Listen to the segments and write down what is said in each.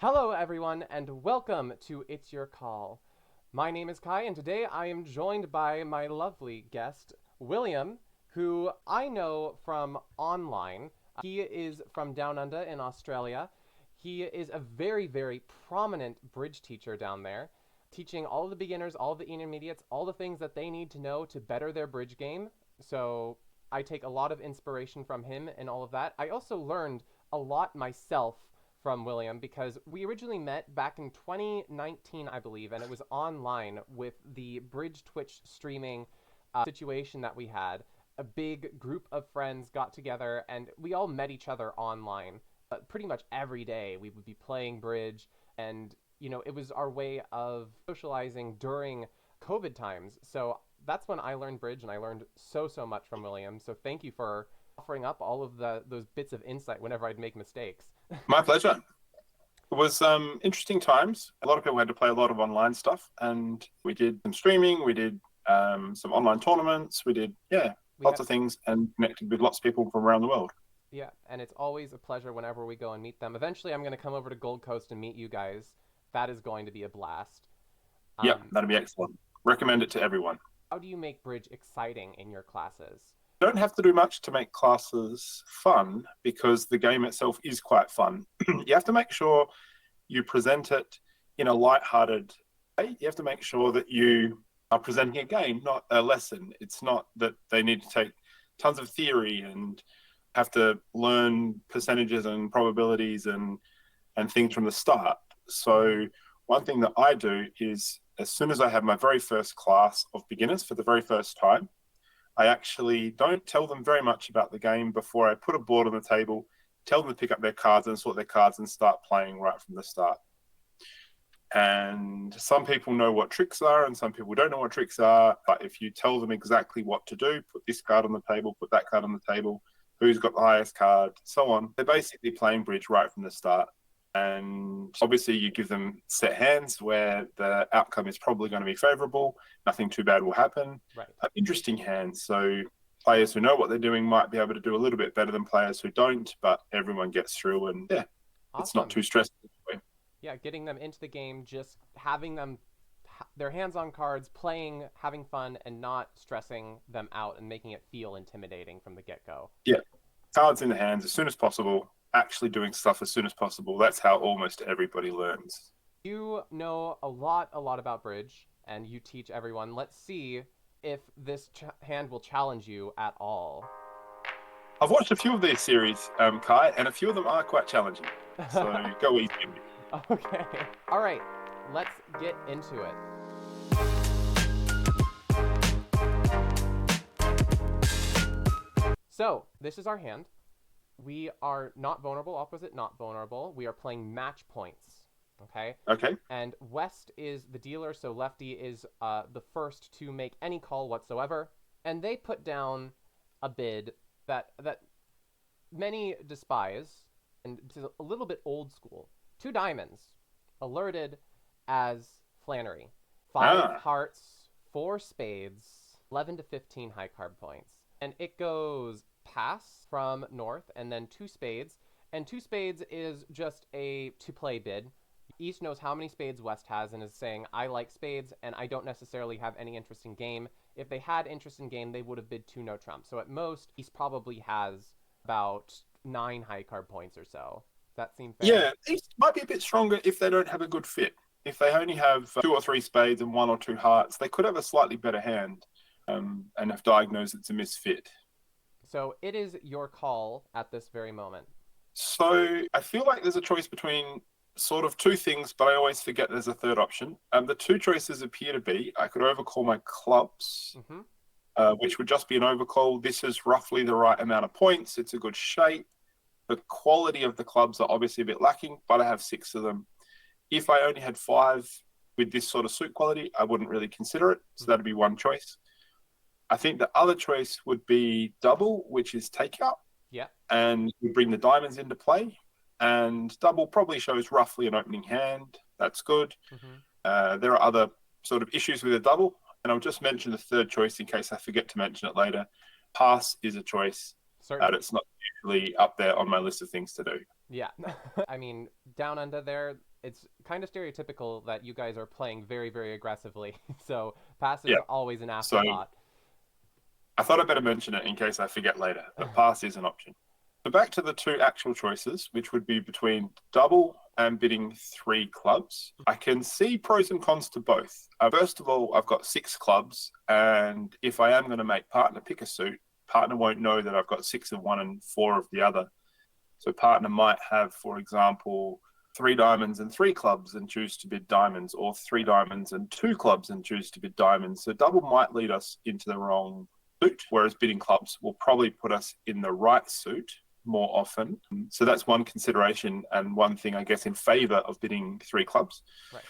Hello, everyone, and welcome to It's Your Call. My name is Kai, and today I am joined by my lovely guest, William, who I know from online. He is from Down Under in Australia. He is a very, very prominent bridge teacher down there, teaching all the beginners, all the intermediates, all the things that they need to know to better their bridge game. So I take a lot of inspiration from him and all of that. I also learned a lot myself from William because we originally met back in 2019, I believe, and it was online with the Bridge Twitch streaming situation that we had. A big group of friends got together and we all met each other online. Pretty much every day we would be playing Bridge, and it was our way of socializing during COVID times. So that's when I learned Bridge, and I learned so much from William. So thank you for offering up all of those bits of insight whenever I'd make mistakes. My pleasure. It was interesting times. A lot of people had to play a lot of online stuff, and we did some streaming. We did some online tournaments. We did, lots of things, and connected with lots of people from around the world. Yeah, and it's always a pleasure whenever we go and meet them. Eventually, I'm going to come over to Gold Coast and meet you guys. That is going to be a blast. Yeah, that'd be excellent. Recommend it to everyone. How do you make Bridge exciting in your classes? You don't have to do much to make classes fun because the game itself is quite fun. You have to make sure you present it in a light-hearted way. You have to make sure that you are presenting a game, not a lesson. It's not that they need to take tons of theory and have to learn percentages and probabilities and things from the start. So one thing that I do is, as soon as I have my very first class of beginners for the very first time, I actually don't tell them very much about the game before I put a board on the table, tell them to pick up their cards and sort their cards and start playing right from the start. And some people know what tricks are and some people don't know what tricks are. But if you tell them exactly what to do, put this card on the table, put that card on the table, who's got the highest card, so on, they're basically playing bridge right from the start. And obviously you give them set hands where the outcome is probably going to be favorable. Nothing too bad will happen. Right. Interesting hands. So players who know what they're doing might be able to do a little bit better than players who don't, but everyone gets through, and Awesome. It's not too stressful. Yeah, getting them into the game, just having them their hands on cards, playing, having fun, and not stressing them out and making it feel intimidating from the get-go. Yeah, cards in the hands as soon as possible, actually doing stuff as soon as possible. That's how almost everybody learns. You know a lot about Bridge, and you teach everyone. Let's see if this hand will challenge you at all. I've watched a few of these series, Kai, and a few of them are quite challenging. So go easy. Okay. All right. Let's get into it. So, this is our hand. We are not vulnerable, opposite not vulnerable. We are playing match points. Okay? Okay. And West is the dealer, so Lefty is the first to make any call whatsoever. And they put down a bid that many despise, and it's a little bit old school. 2 diamonds, alerted as Flannery. 5 hearts, 4 spades, 11 to 15 high card points. And it goes pass from north, and then 2 spades. And 2 spades is just a to-play bid. East knows how many spades West has and is saying, I like spades, and I don't necessarily have any interest in game. If they had interest in game, they would have bid 2 no trump. So at most, East probably has about 9 high card points or so. Does that seem fair? Yeah, East might be a bit stronger if they don't have a good fit. If they only have 2 or 3 spades and 1 or 2 hearts, they could have a slightly better hand and have diagnosed it's a misfit. So it is your call at this very moment. So I feel like there's a choice between sort of 2 things, but I always forget there's a third option. The 2 choices appear to be, I could overcall my clubs, which would just be an overcall. This is roughly the right amount of points. It's a good shape. The quality of the clubs are obviously a bit lacking, but I have 6 of them. If I only had 5 with this sort of suit quality, I wouldn't really consider it. So that'd be one choice. I think the other choice would be double, which is takeout. Yeah. And we bring the diamonds into play. And double probably shows roughly an opening hand. That's good. There are other sort of issues with a double. And I'll just mention the third choice in case I forget to mention it later. Pass is a choice. Certainly. It's not usually up there on my list of things to do. Yeah. I mean, down under there, it's kind of stereotypical that you guys are playing very, very aggressively. So pass is Yeah. always an So afterthought. I thought I'd better mention it in case I forget later, but pass is an option. So back to the two actual choices, which would be between double and bidding three clubs. I can see pros and cons to both. First of all, I've got six clubs, and if I am going to make partner pick a suit, partner won't know that I've got six of one and four of the other. So partner might have, for example, three diamonds and three clubs and choose to bid diamonds, or three diamonds and two clubs and choose to bid diamonds. So double might lead us into the wrong suit, whereas bidding clubs will probably put us in the right suit more often. So that's one consideration and one thing, I guess, in favor of bidding three clubs. Right.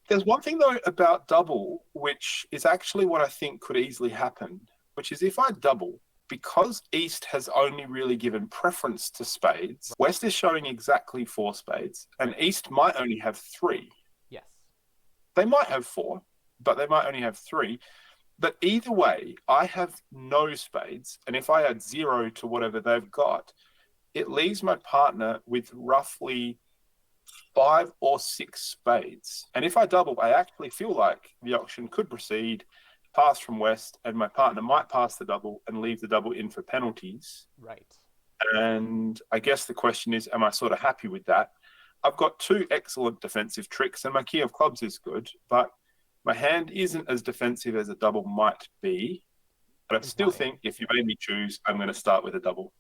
There's one thing, though, about double, which is actually what I think could easily happen, which is if I double, because East has only really given preference to spades, West is showing exactly four spades, and East might only have three. Yes. They might have four, but they might only have three. But either way, I have no spades, and if I add zero to whatever they've got, it leaves my partner with roughly 5 or 6 spades. And if I double, I actually feel like the auction could proceed, pass from West, and my partner might pass the double and leave the double in for penalties. Right. And I guess the question is, am I sort of happy with that? I've got two excellent defensive tricks, and my key of clubs is good, but my hand isn't as defensive as a double might be. But I still think if you made me choose, I'm going to start with a double.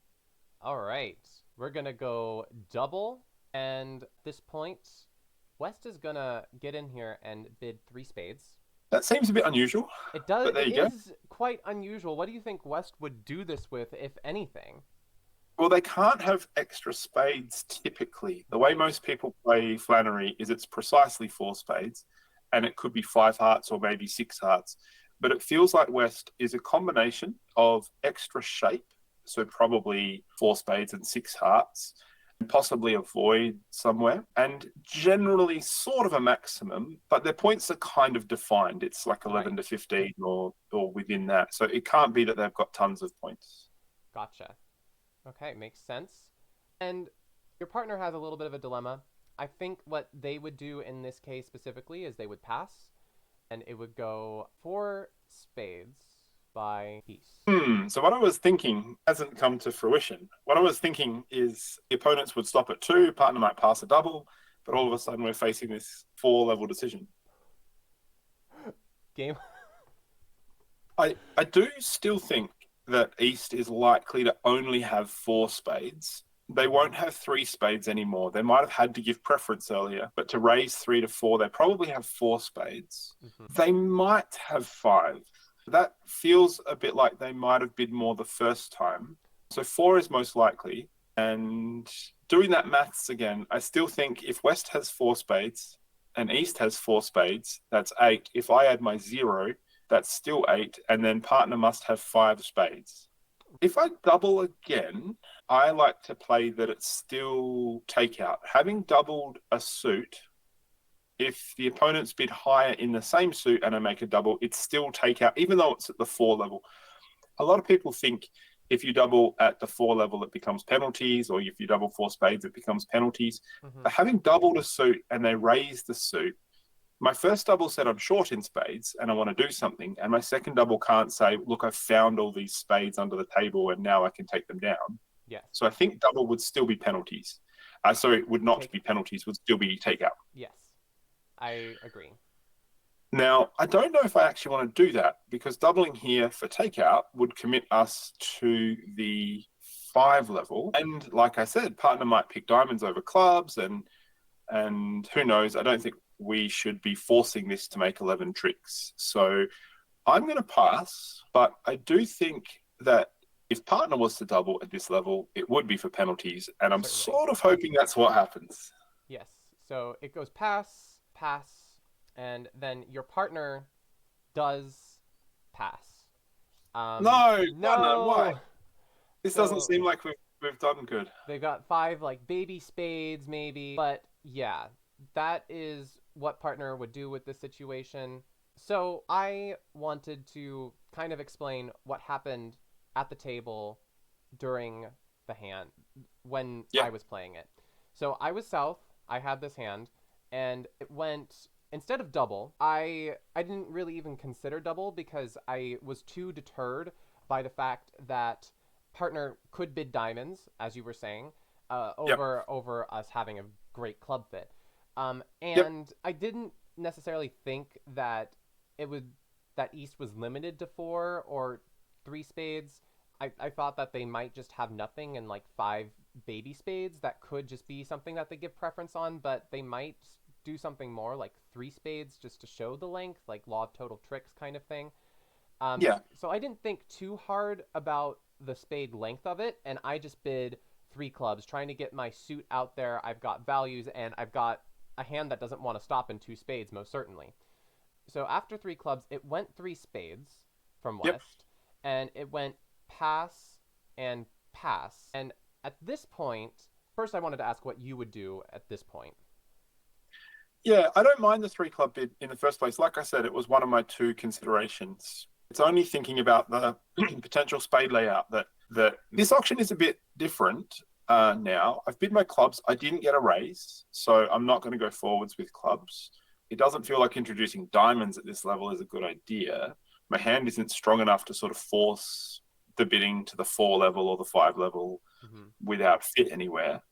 All right. We're going to go double. And at this point, West is going to get in here and bid three spades. That seems a bit unusual. It does. But there It you go. is quite unusual. What do you think West would do this with, if anything? Well, they can't have extra spades typically. The way most people play Flannery is it's precisely four spades, and it could be five hearts or maybe six hearts. But it feels like West is a combination of extra shape, so probably four spades and six hearts, and possibly a void somewhere, and generally sort of a maximum, but their points are kind of defined. It's like 11 to 15 or within that. So it can't be that they've got tons of points. Gotcha. Okay, makes sense. And your partner has a little bit of a dilemma. I think what they would do in this case specifically is they would pass, and it would go four spades by East. So what I was thinking hasn't come to fruition. What I was thinking is the opponents would stop at two, partner might pass a double, but all of a sudden we're facing this four-level decision. Game. I do still think that East is likely to only have four spades. They won't have three spades anymore. They might have had to give preference earlier, but to raise 3 to 4, they probably have four spades. They might have five. That feels a bit like they might have bid more the first time. So four is most likely. And doing that maths again, I still think if West has four spades and East has four spades, that's 8. If I add my 0, that's still 8. And then partner must have 5 spades. If I double again, I like to play that it's still takeout. Having doubled a suit, if the opponents bid higher in the same suit and I make a double, it's still takeout, even though it's at the 4 level. A lot of people think if you double at the 4 level, it becomes penalties, or if you double 4 spades, it becomes penalties. But having doubled a suit and they raise the suit, my first double said I'm short in spades and I want to do something. And my second double can't say, look, I've found all these spades under the table and now I can take them down. Yes. So I think double would still be penalties. Sorry, it would not be penalties, would still be takeout. Yes, I agree. Now, I don't know if I actually want to do that because doubling here for takeout would commit us to the 5 level. And like I said, partner might pick diamonds over clubs and who knows, I don't think we should be forcing this to make 11 tricks. So I'm going to pass, but I do think that if partner was to double at this level, it would be for penalties. And I'm sort of hoping that's what happens. Yes. So it goes pass, pass, and then your partner does pass. No, why? This doesn't seem like we've done good. They've got 5 like baby spades maybe, but yeah, that is what partner would do with this situation. So I wanted to kind of explain what happened at the table during the hand when I was playing it. So I was south, I had this hand, and it went instead of double. I didn't really even consider double because I was too deterred by the fact that partner could bid diamonds, as you were saying, Yep. over us having a great club fit. Yep. And I didn't necessarily think that it would that East was limited to four or three spades. I thought that they might just have nothing and like five baby spades that could just be something that they give preference on, but they might do something more like three spades just to show the length, like law of total tricks kind of thing. Yeah. So I didn't think too hard about the spade length of it, and I just bid three clubs, trying to get my suit out there. I've got values, and I've got a hand that doesn't want to stop in two spades, most certainly. So after three clubs, it went three spades from Yep. West, and it went pass and pass. And at this point, first I wanted to ask what you would do at this point. Yeah, I don't mind the three club bid in the first place. Like I said, it was one of my two considerations. It's only thinking about the potential spade layout that this auction is a bit different now. I've bid my clubs. I didn't get a raise, so I'm not going to go forwards with clubs. It doesn't feel like introducing diamonds at this level is a good idea. My hand isn't strong enough to sort of force the bidding to the 4 level or the 5 level Mm-hmm. without fit anywhere.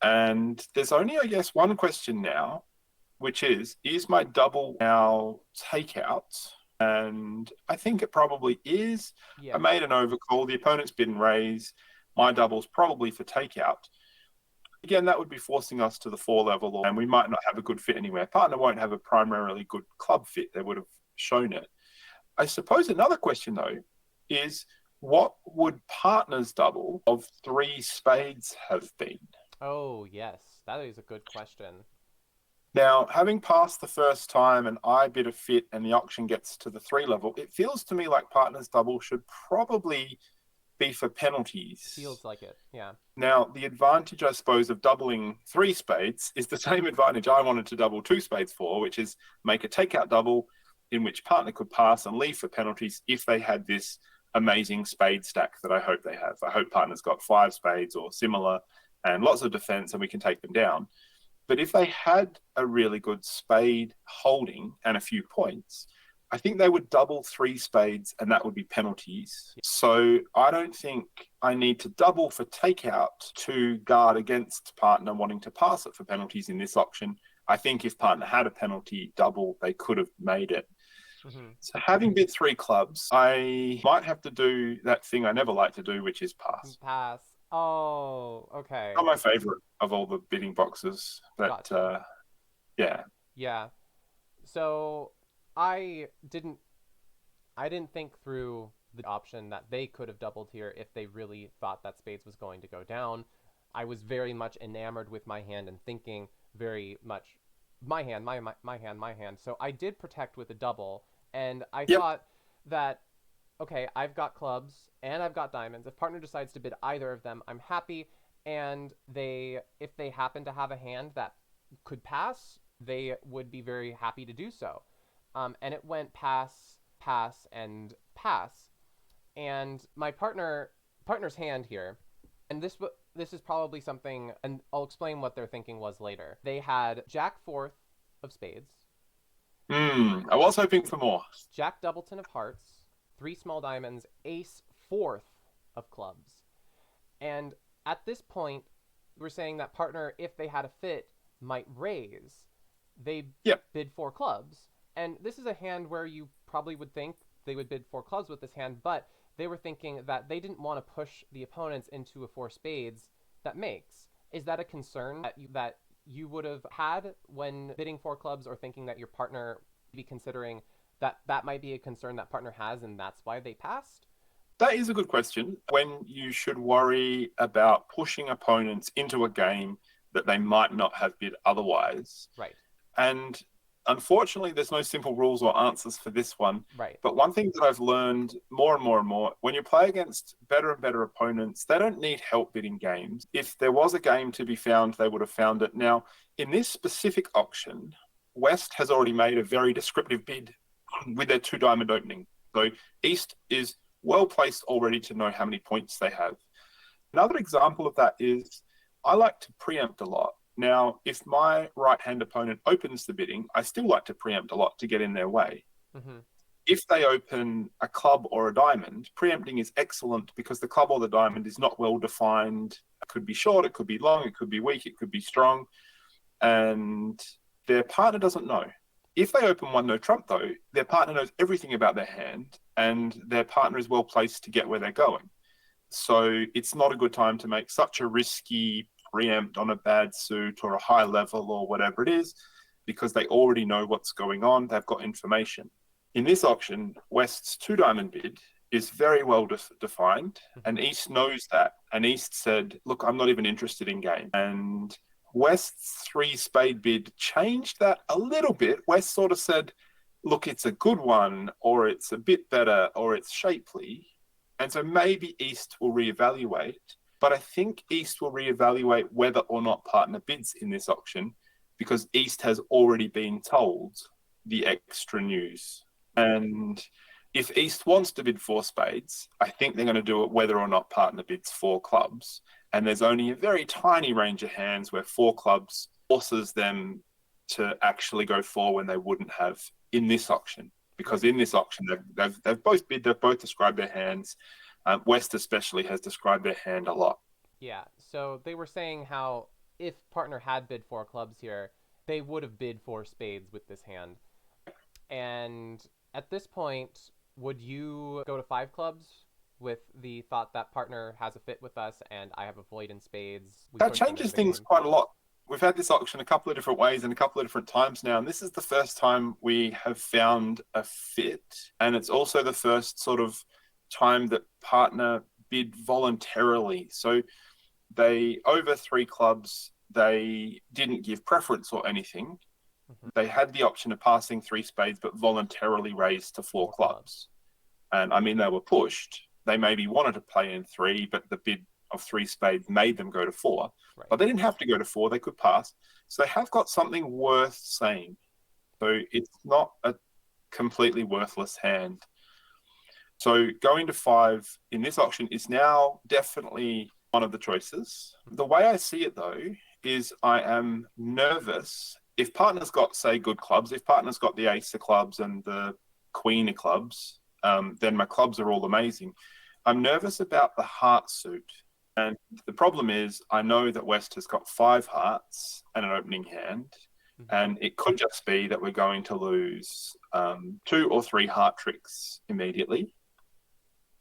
And there's only, I guess, one question now, which is my double now takeout? And I think it probably is. I Yeah. made an overcall. The opponent's bid and raise. My double's probably for takeout. Again, that would be forcing us to the 4 level, and we might not have a good fit anywhere. Partner won't have a primarily good club fit. They would have shown it. I suppose another question, though, is what would partner's double of 3 spades have been? Oh, yes. That is a good question. Now, having passed the first time and I bid a fit and the auction gets to the 3 level, it feels to me like partner's double should probably be for penalties. Feels like it. Yeah. Now, the advantage, I suppose, of doubling 3 spades is the same advantage I wanted to double 2 spades for, which is make a takeout double in which partner could pass and leave for penalties if they had this amazing spade stack that I hope they have. I hope partner's got 5 spades or similar and lots of defense and we can take them down. But if they had a really good spade holding and a few points, I think they would double 3 spades and that would be penalties. So I don't think I need to double for takeout to guard against partner wanting to pass it for penalties in this auction. I think if partner had a penalty double, they could have made it. Mm-hmm. So having bid 3 clubs, I might have to do that thing I never like to do, which is pass. Pass. Oh, okay. Not my favorite of all the bidding boxes, but Gotcha. yeah. Yeah. So I didn't I didn't think through the option that they could have doubled here if they really thought that spades was going to go down. I was very much enamored with my hand and thinking very much my hand, my hand, my hand. So I did protect with a double, and I Yep. thought that okay, I've got clubs and I've got diamonds. If partner decides to bid either of them, I'm happy. And if they happen to have a hand that could pass, they would be very happy to do so. And it went pass, pass, and pass. And my partner's hand here, and this is probably something, and I'll explain what their thinking was later. They had Jack fourth of spades, I was hoping for more. Jack Doubleton of hearts, three small diamonds, ace fourth of clubs. And at this point, we're saying that partner, if they had a fit, might raise. They Yep. bid four clubs. And this is a hand where you probably would think they would bid four clubs with this hand, but they were thinking that they didn't want to push the opponents into a four spades that makes. Is that a concern that you would have had when bidding four clubs, or thinking that your partner be considering that that might be a concern that partner has and that's why they passed? That is a good question. When you should worry about pushing opponents into a game that they might not have bid otherwise. Right. And unfortunately, there's no simple rules or answers for this one. Right. But one thing that I've learned more and more and more, when you play against better and better opponents, they don't need help bidding games. If there was a game to be found, they would have found it. Now, in this specific auction, West has already made a very descriptive bid with their 2 diamond opening. So East is well placed already to know how many points they have. Another example of that is I like to preempt a lot. Now, if my right-hand opponent opens the bidding, I still like to preempt a lot to get in their way. Mm-hmm. If they open a club or a diamond, preempting is excellent because the club or the diamond is not well defined. It could be short, it could be long, it could be weak, it could be strong, and their partner doesn't know. If they open one no trump, though, their partner knows everything about their hand, and their partner is well placed to get where they're going. So it's not a good time to make such a risky preempt on a bad suit or a high level or whatever it is, because they already know what's going on. They've got information. In this auction, West's 2-diamond bid is very well defined, and East knows that. And East said, look, I'm not even interested in game. And West's 3-spade bid changed that a little bit. West sort of said, look, it's a good one, or it's a bit better, or it's shapely. And so maybe East will reevaluate, but I think East will reevaluate whether or not partner bids in this auction, because East has already been told the extra news. And if East wants to bid 4 spades, I think they're going to do it whether or not partner bids 4 clubs. And there's only a very tiny range of hands where 4 clubs forces them to actually go 4 when they wouldn't have in this auction. Because in this auction, they've both bid, they've both described their hands. West especially has described their hand a lot. Yeah, so they were saying how if partner had bid 4 clubs here, they would have bid 4 spades with this hand. And at this point, would you go to 5 clubs with the thought that partner has a fit with us and I have a void in spades? That changes things quite a lot. We've had this auction a couple of different ways and a couple of different times now, and this is the first time we have found a fit, and it's also the first sort of time that partner bid voluntarily. So they, over 3 clubs, they didn't give preference or anything. Mm-hmm. They had the option of passing 3 spades, but voluntarily raised to 4 clubs. And I mean, they were pushed. They maybe wanted to play in 3, but the bid of 3 spades made them go to 4. Right. But they didn't have to go to 4. They could pass. So they have got something worth saying. So it's not a completely worthless hand. So going to 5 in this auction is now definitely one of the choices. The way I see it, though, is I am nervous. If partner's got, say, good clubs, if partner's got the ace of clubs and the queen of clubs, then my clubs are all amazing. I'm nervous about the heart suit. And the problem is I know that West has got 5 hearts and an opening hand. Mm-hmm. And it could just be that we're going to lose 2 or 3 heart tricks immediately.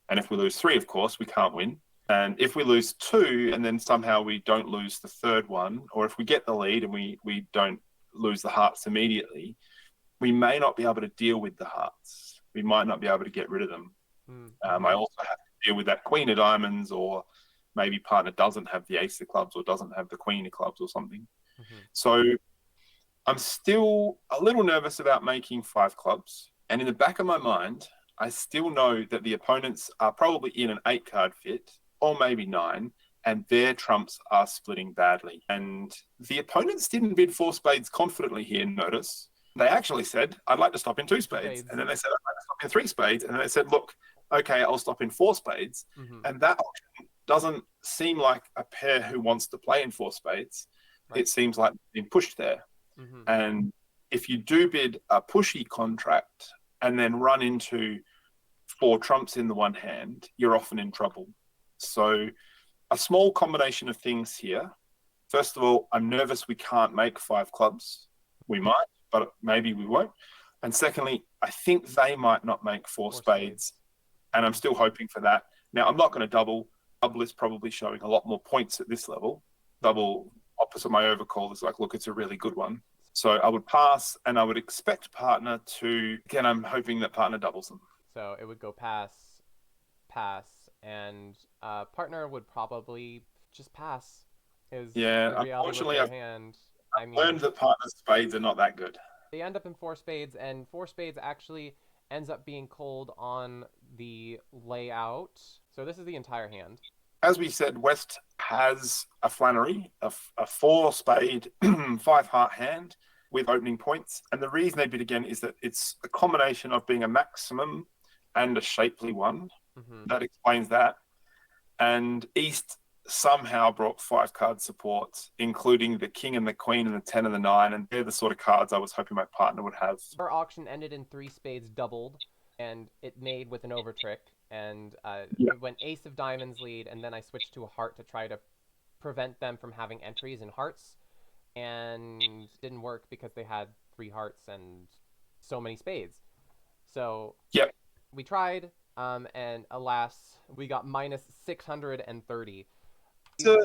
And if we lose 3, of course, we can't win. And if we lose 2 and then somehow we don't lose the 3rd one, or if we get the lead and we don't lose the hearts immediately, we may not be able to deal with the hearts. We might not be able to get rid of them. Mm-hmm. I also have to deal with that queen of diamonds, or maybe partner doesn't have the ace of clubs or doesn't have the queen of clubs or something. Mm-hmm. So I'm still a little nervous about making 5 clubs. And in the back of my mind, I still know that the opponents are probably in an 8-card fit, or maybe 9, and their trumps are splitting badly. And the opponents didn't bid 4 spades confidently here, notice. They actually said, I'd like to stop in 2 spades. And then they said, I'd like to stop in 3 spades. And then they said, look, okay, I'll stop in 4 spades. Mm-hmm. And that option doesn't seem like a pair who wants to play in 4 spades. Right. It seems like being pushed there. Mm-hmm. And if you do bid a pushy contract and then run into 4 trumps in the one hand, you're often in trouble. So a small combination of things here. First of all, I'm nervous we can't make 5 clubs. We might, but maybe we won't. And secondly, I think they might not make 4 spades. And I'm still hoping for that. Now, I'm not going to double. Double is probably showing a lot more points at this level. Double, opposite my overcall, is like, look, it's a really good one. So I would pass, and I would expect partner to, again, I'm hoping that partner doubles them. So it would go pass, and partner would probably just pass. Unfortunately, I've learned that partner spades are not that good. They end up in 4 spades, and 4 spades actually ends up being called on the layout. So this is the entire hand. As we said, West has a Flannery, a 4-spade, 5-heart hand with opening points. And the reason they bid again is that it's a combination of being a maximum and a shapely one. Mm-hmm. That explains that. And East somehow brought 5 card supports, including the king and the queen and the 10 and the 9. And they're the sort of cards I was hoping my partner would have. Our auction ended in 3 spades doubled, and it made with an over trick. And Yeah. we went ace of diamonds lead, and then I switched to a heart to try to prevent them from having entries in hearts. And didn't work because they had 3 hearts and so many spades. So Yep. we tried, and alas, we got minus 630. It's a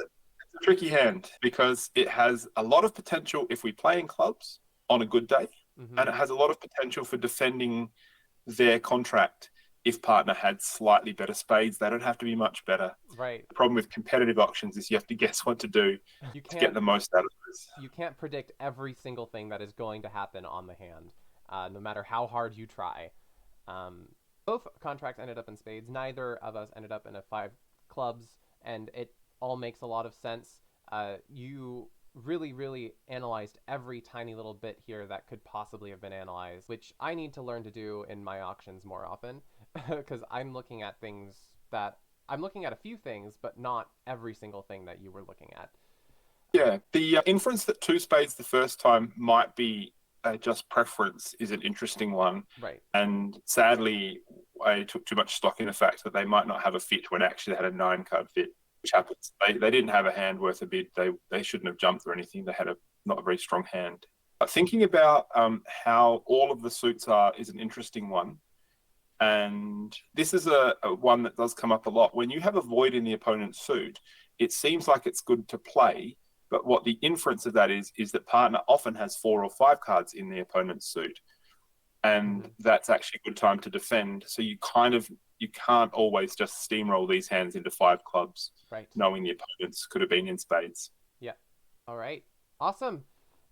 tricky hand because it has a lot of potential if we play in clubs on a good day, and it has a lot of potential for defending their contract if partner had slightly better spades. They don't have to be much better. Right. The problem with competitive auctions is you have to guess what to do You to get the most out of this. You can't predict every single thing that is going to happen on the hand, no matter how hard you try. Both contracts ended up in spades. Neither of us ended up in a 5 clubs, and it all makes a lot of sense. You really, really analyzed every tiny little bit here that could possibly have been analyzed, which I need to learn to do in my auctions more often, because I'm looking at a few things, but not every single thing that you were looking at. Yeah, the inference that 2 spades the first time might be just preference is an interesting one. Right. And sadly, I took too much stock in the fact that they might not have a fit when actually they had a 9-card fit, which happens. They didn't have a hand worth a bid. They shouldn't have jumped or anything. They had not a very strong hand. But thinking about how all of the suits are is an interesting one. And this is a one that does come up a lot. When you have a void in the opponent's suit, it seems like it's good to play. But what the inference of that is that partner often has 4 or 5 cards in the opponent's suit. And that's actually a good time to defend. So you can't always just steamroll these hands into 5 clubs, right, knowing the opponents could have been in spades. Yeah. All right. Awesome.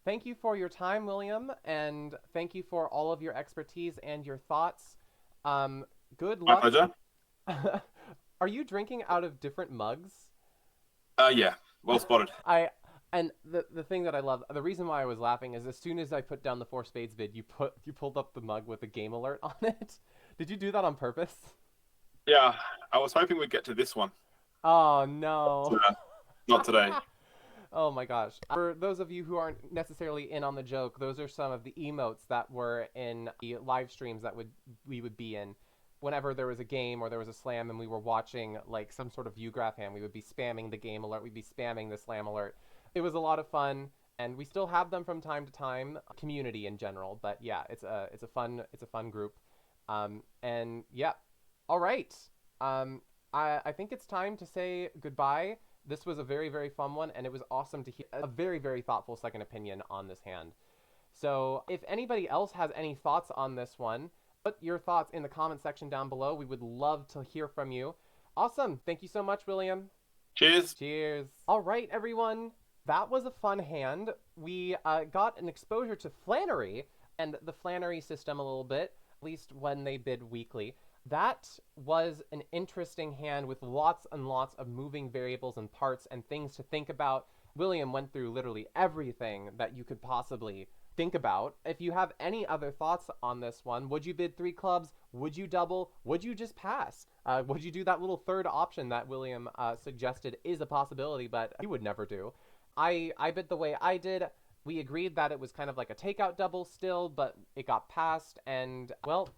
Thank you for your time, William, and thank you for all of your expertise and your thoughts. Good luck. My pleasure. Are you drinking out of different mugs? Yeah. Well spotted. And the thing that I love, the reason why I was laughing is as soon as I put down the 4 spades bid, you pulled up the mug with a game alert on it. Did you do that on purpose? Yeah, I was hoping we'd get to this one. Oh no. Not today. Oh my gosh. For those of you who aren't necessarily in on the joke, those are some of the emotes that were in the live streams that we would be in. Whenever there was a game or there was a slam and we were watching like some sort of view graph hand, we would be spamming the game alert, we'd be spamming the slam alert. It was a lot of fun, and we still have them from time to time, community in general, but yeah, it's a fun group. And yeah. All right. I think it's time to say goodbye. This was a very, very fun one, and it was awesome to hear a very, very thoughtful second opinion on this hand. So if anybody else has any thoughts on this one, put your thoughts in the comment section down below. We would love to hear from you. Awesome. Thank you so much, William. Cheers. Cheers. All right, everyone. That was a fun hand. We got an exposure to Flannery and the Flannery system a little bit, at least when they bid weekly. That was an interesting hand with lots and lots of moving variables and parts and things to think about. William went through literally everything that you could possibly think about. If you have any other thoughts on this one, would you bid 3 clubs? Would you double? Would you just pass? Would you do that little third option that William suggested is a possibility, but he would never do? I bid the way I did. We agreed that it was kind of like a takeout double still, but it got passed, and, well,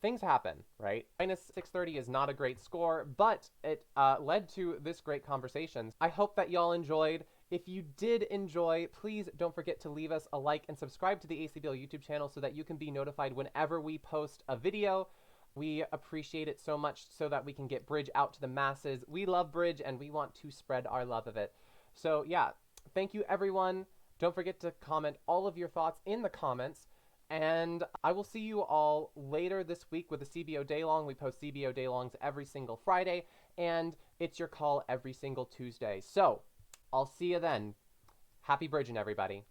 things happen, right? Minus 630 is not a great score, but it led to this great conversation. I hope that y'all enjoyed. If you did enjoy, please don't forget to leave us a like and subscribe to the ACBL YouTube channel so that you can be notified whenever we post a video. We appreciate it so much so that we can get Bridge out to the masses. We love Bridge, and we want to spread our love of it. So, yeah, thank you, everyone. Don't forget to comment all of your thoughts in the comments. And I will see you all later this week with the CBO Day Long. We post CBO Day Longs every single Friday, and It's Your Call every single Tuesday. So, I'll see you then. Happy bridging, everybody.